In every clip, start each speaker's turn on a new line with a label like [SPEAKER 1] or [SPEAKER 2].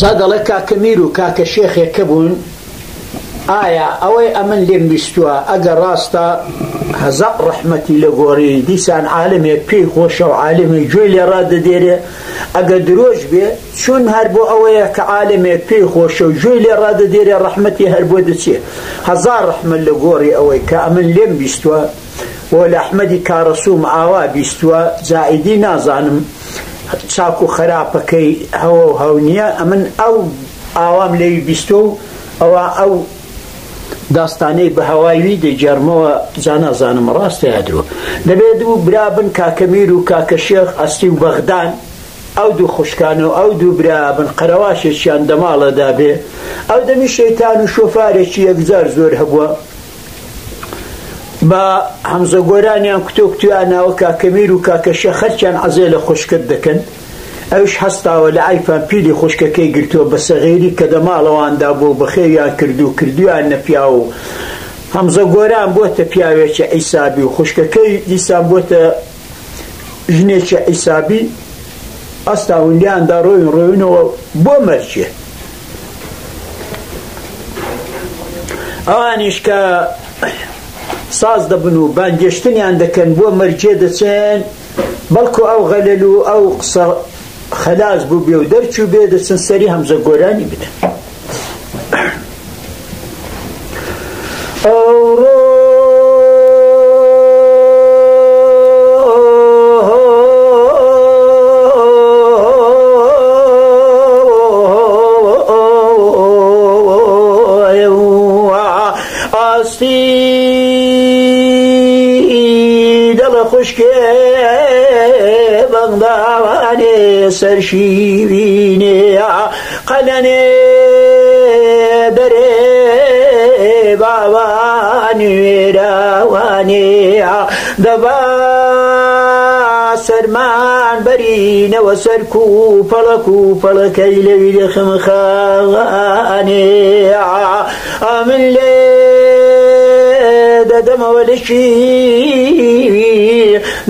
[SPEAKER 1] زادڵێ کاکە میر و کاکە شێخێکە بوون ئایا ئەوەی ئەمن لێم بیستووە ئەگەر ڕاستە هەزاق ڕەحمەتی لە گۆڕی دیسان عالمێک پێی خۆشە و عالمی گوێی لێ ڕادەدێرێ ئەگەر درۆژ بێ چون هەر بۆ ئەوەیە کە عالمێک پێی خۆشە و گوێی لێ ڕادەدێرێ ڕەحمەتی هەر بۆ دەچێ هەزار ڕەحمەت لە گۆڕی ئەوەی کە ئەمن لێم بیستووە و لە ئەحمەدی کارەسووم ئاوا بیستووە زائیدی نازانم چاک و خراپەکەی هەوە و هەو نییە ئەمن ئەو ئاوام لێوی بیستوە و ئەوە ئەو داستانەی بە هەوایوی دەیجارمەوە زانازانم ڕاستە یادرۆ دەبێت دوو برابن کاکە میر و کاکە شێخ ئەستی و بەغدان ئەو دوو خوشکانە و ئەو دوو برابن قەرەواشێکیان دەماڵەدا بێ ئەو دەمی شەیتان و شۆفارێکی یەکجار زۆر هەبووە بە هەمزە گۆرانیان کتۆکتویان ناوە کاکە میر و کاکە شێخ خەرچیان عەزێ لە خوشکت دەکەن ئەوش هەستاوە لە عیفان پیلی خوشکەکەی گرتووە بە سەغێری کە دەماڵەواندا بۆ بەخێویان کردویان نەپیا و هەمزە گۆران بۆتە پیاوێکی عیسابی و خوشکەکەی دیسان بۆتە ژنێکی عیسابی ئەستا هوندیاندا ڕۆینەوە بۆ مەرجێ ئەوانیش کە ساز دەبن و بانگێشتنیان دەکەن بۆ مەرجێ دەچێن بەڵکو ئەو غەلەل و ئەو قسە خەلاص بوو بێ و دەرچوو بێ دەچن سەری هەمزە گۆرانی بدەن سەرشیوینێ قەلەنێ بەرێ باوانی وێراوانێ دەبا سەرمان بەرینەوە سەرک و پەڵەک و پەڵەکەی لەوی لە خەمخانێ ئەمن لێ دەدەمەوە لە شیر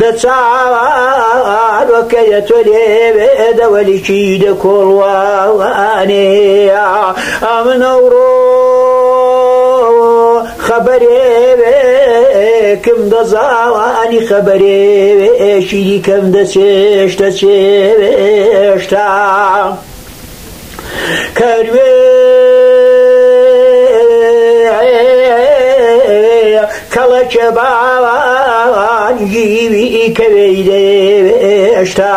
[SPEAKER 1] دەچاوەکەیە تۆ لێوێ دەوەلیکی دەکۆڵوانێ ئەمن ئەوڕۆ خەبەرێکم دەزاوانی خەبەرێ شیری کەم دەچێشتە چێشتا کەروێ کەڵەکە باوانگیوی کەوێی دێشتا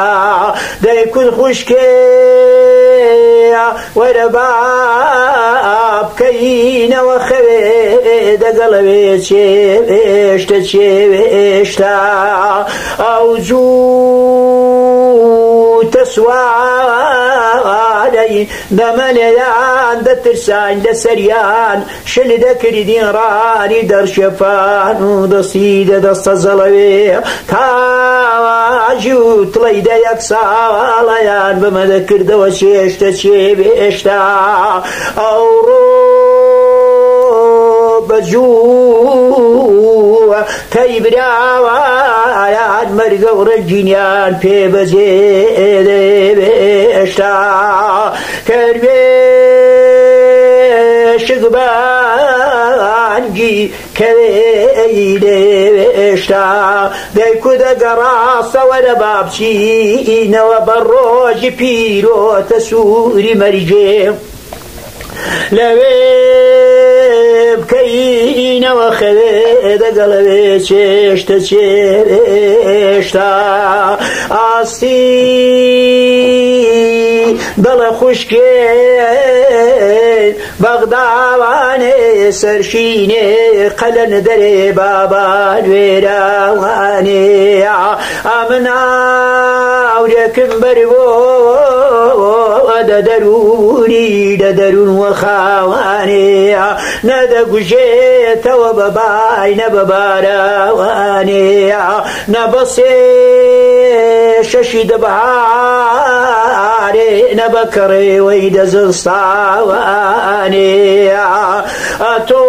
[SPEAKER 1] دەیکوت خوشکێ وەرە بابکەینەوە خەوێ دەگەڵەوێ چێوێشتە چێوێشتا ئەو جوو تەسوارەی دەمەلێیان دەترسان لەسەریان شل دەکردین ڕانی دەرشێفان و دەستی دەدەستە زەڵەوێ تاواژی و تڵەی دەیەک ساڵەیان بمە دەکردەوە چێشتە چێوێشتا ئەوڕۆ بەجووە کەی براوایان مەرگە و ڕەنجینیان پێ بەجێ دەبێشتا کەروێشک بانگی کەوێی دێشتا دەیکو دەگەڕاستەوە لە بابچینەوە بە ڕۆژی پیرۆتە سووری مەریجێ لەوێ بکەینەوە خەوێ دەگەڵەوێ چێشتە چێشتا ئاستی دڵە خوشکێ بەغداوانێ سەرشینێ قەلەن دەرێ بابان وێراوانێ ئەمن ئاورێکم بەربۆ دەدەرونی دەدەرون وەخاوانێ نەدەگوژێتەوە بەبای نەبەبارەوانێ نەبەسێ شەشی دەبارێ نەبەکەڕێوەی دەزستاوانێ ئەتۆ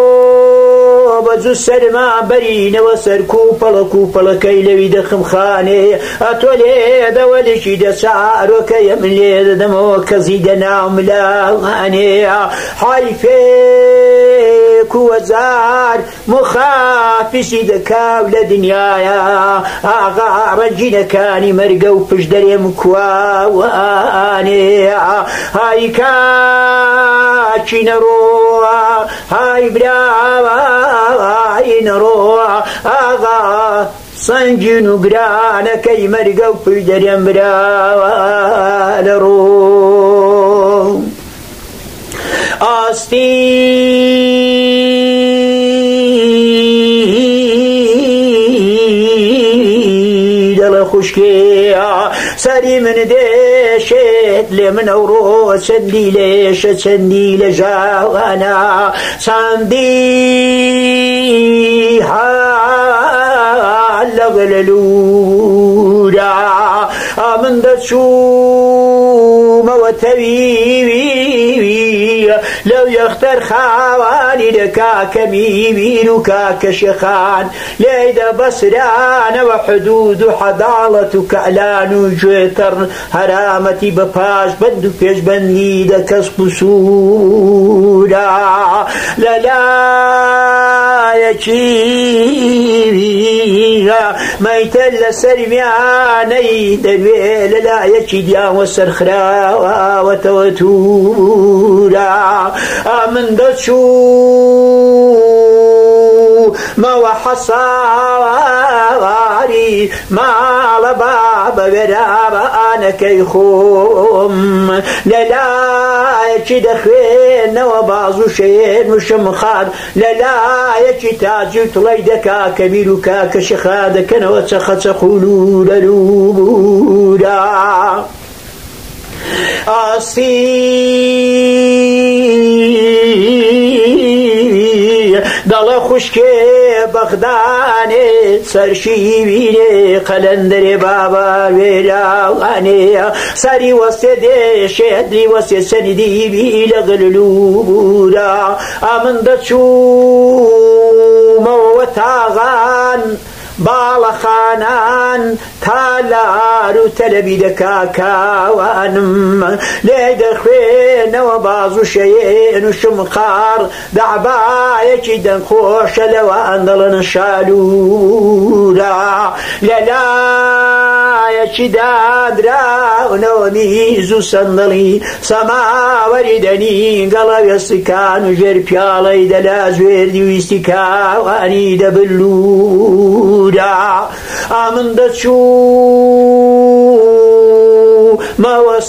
[SPEAKER 1] بەجوو سەرما بەرینەوە سەر کوپەڵەکەی لەوی دەخم خانێ ئەتۆ لێدەوە لێکی دەچارۆکەیە من لێ دەدەمەوە کەزی دەناو ملاوانێ حایفێک و وەزار مخافیسی دەکاو لە دنیاە ئاغا ڕەنجینەکانی مەرگە و پشت دەرێم کواوانێ های کاچی نەڕۆوە های براوە های نەڕۆوە ئاغا سەنگین و گرانەکەی مەرگە و پشت دەرێم براوە لە ڕۆ ئاستی دڵە خوشکێ سەری من دێشێت لێ من ئەوڕۆ چەندی لێشە چەندی لە ژاوانە چەندی حال لە گەلەلوورە من دەچوومەوە تەویوی لەو یەختەر خاوانی لە کاکەمی بیر و کاکە شێخان لێیدە بەسرانەوە حدود و حەداڵەت و کەعلان و گوێتەڕ هەرامەتی بە پاش بەند و پێشبەندی دەکەس قوسورە لەلایەکی مەیتەل لەسەر میانەی دەبێ لەلایەکی دیاوە سەرخراوەتەوە توورە من دەچوومەوە حەساری ماڵە بابە وێرابانەکەی خۆم لەلایەکی دەخوێنەوە باز و شێن و شمخان لەلایەکی تاجی و تڵەی دەکا کەبیر و کاکە شێخا دەکەنەوە چەخە چەخول و لەلوبورە ئاستی دەڵە خوشکێ بەغدانێ سەرشیوینێ قەلەندەرێ بابا وێراوانێ سەری وەستێ دێشێدری وەستێ سەریدیبی لە گەللوبورە من دەچوومەوە تاغان باڵەخانان تالار و تەلەبی دەکا کاوانم لێ دەخوێنەوە باز و شەیێن و شمقار دەعبایەکی دەنخۆشە لەوان دەڵەن شالوورە لەلایەکی دادراونەوە میز و سەندڵی سەماوەری دەنی گەڵە وێستکان و ژێر پیاڵەی دەلا زوێردی ویستی کاوانی دەبلوورە من دەچوومەوە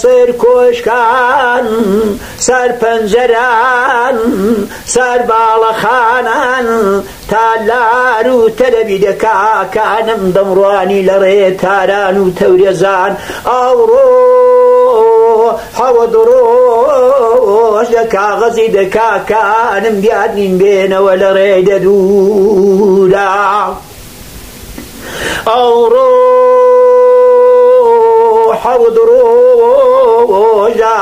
[SPEAKER 1] سەر کۆشکان سەر پەنجەران سەر باڵەخانان تالار و تەلەبی دەکاکانم دەمڕوانی لە ڕێ تاران و تەورێزان ئەوڕۆ حەوە دڕۆژ لە کاغەزی دەکاکانم دیارنین بێنەوە لە ڕێ دەدوورە ئەوڕۆ حەوت ڕۆژە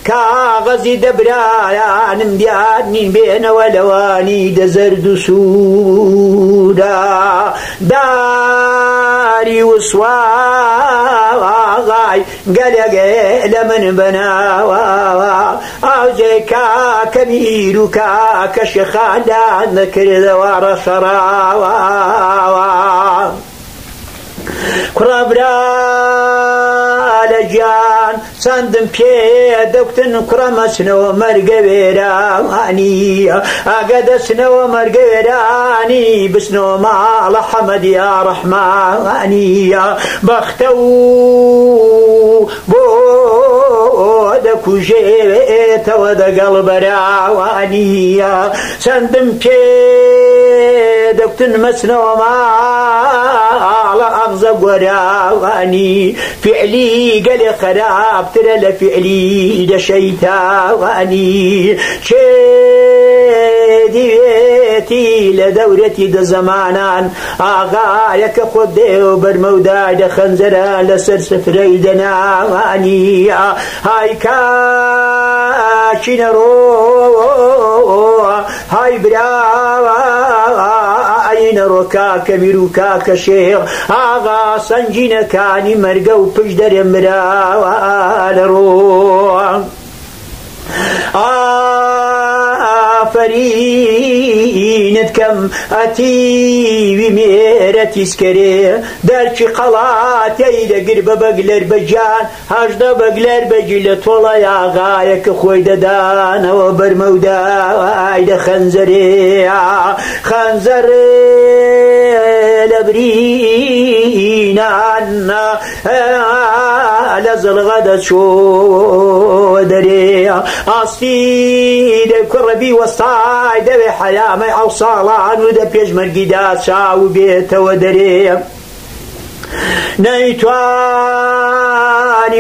[SPEAKER 1] کاغەزی دەبرایانم دیارنین بێنەوە لەوانی دەزەرد و سوورە داری وسواغای گەلێگێ لە من بەناوە ئاوجێ کاکە میر و کاکە شێخاندان دەکردەوە ڕەشەڕاوە کوڕەبرا لە گیان چەندم پێ دەکتن کوڕە مەچنەوە مەرگە وێرانی ئەگە دەچنەوە مەرگە وێرانی بچنەوە ماڵە حەمەدی یا ڕەحمانی بەختە و بۆ دەکوژێتەوە دەگەڵ بەراوانی چەندم پێ دەکتن مەچنەوە ماڵە ئەغزە گۆراوانی فعلی گەلێ خەرابترە لە فعلی دەشەیتاوانی چێ دیوێتی لە دەورەتی دەزەمانان ئاغایەکە خۆت دێ و بەرمەودای دەخەنجەرە لەسەر سفرەی دەناوانی های کار شنرو هاي براوا نرو كاك ميرو كاك شيخ آغا سنجين كاني مرقو بجدر مراوا لرو فرينت كم أتي بميرتي سكري دارشي قلات يدا قرب بقلر بجان هجدا بقلر بجلت والله يا غايك خوي ددان وبرمودا ايدا خنزري لبرينا لزل غدا شو دري أصيد كربي وصاي دبي حيامي عوصالان ودا بيج مرقيدات شاو بيت ودري نيتواني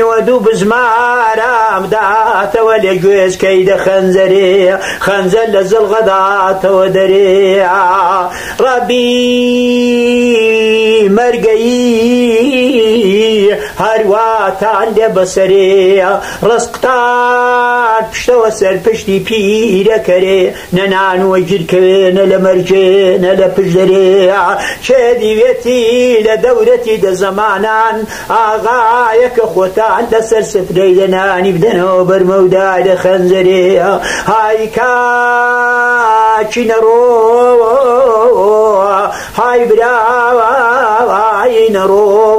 [SPEAKER 1] ودوب زمارام دات ولي جويز كيد خنزري خنزر لزل غدات ودري ربي مرقي هرواتان لبصري رزقتان بشتو سر پشتی پیره کری ننان وجد که نلمرجي نلپجدري شديوتي لدورتي دا زمانان آغايك خوتان لسر سفري دناني بدنو برمودا دا خنزري هاي كاچي نرو هاي براوا هاي نرو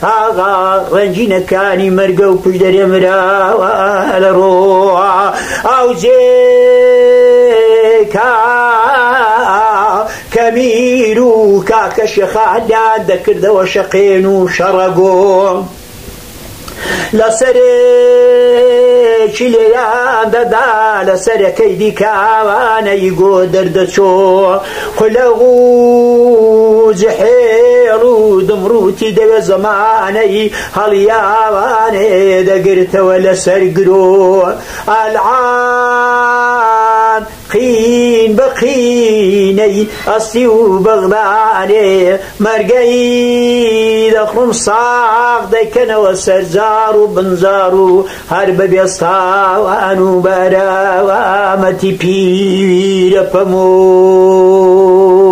[SPEAKER 1] آغا رنجين كاني مرقو بجدر مراوا لرو او زيكا كميرو كاك شخادان ذكر ذو شقين وشرقو لسري شليان ددا لسري كيدي كاوانا يقو دردشو قلغو زحيرو دمروتي دو زماني هالياواني دقرت ولا سرقرو العان قين بقيني أصيو بغداني مرقي دخلن صاغ ديكنا وسرزارو بنزارو هرب بيصاوانو براوامتي بير بمو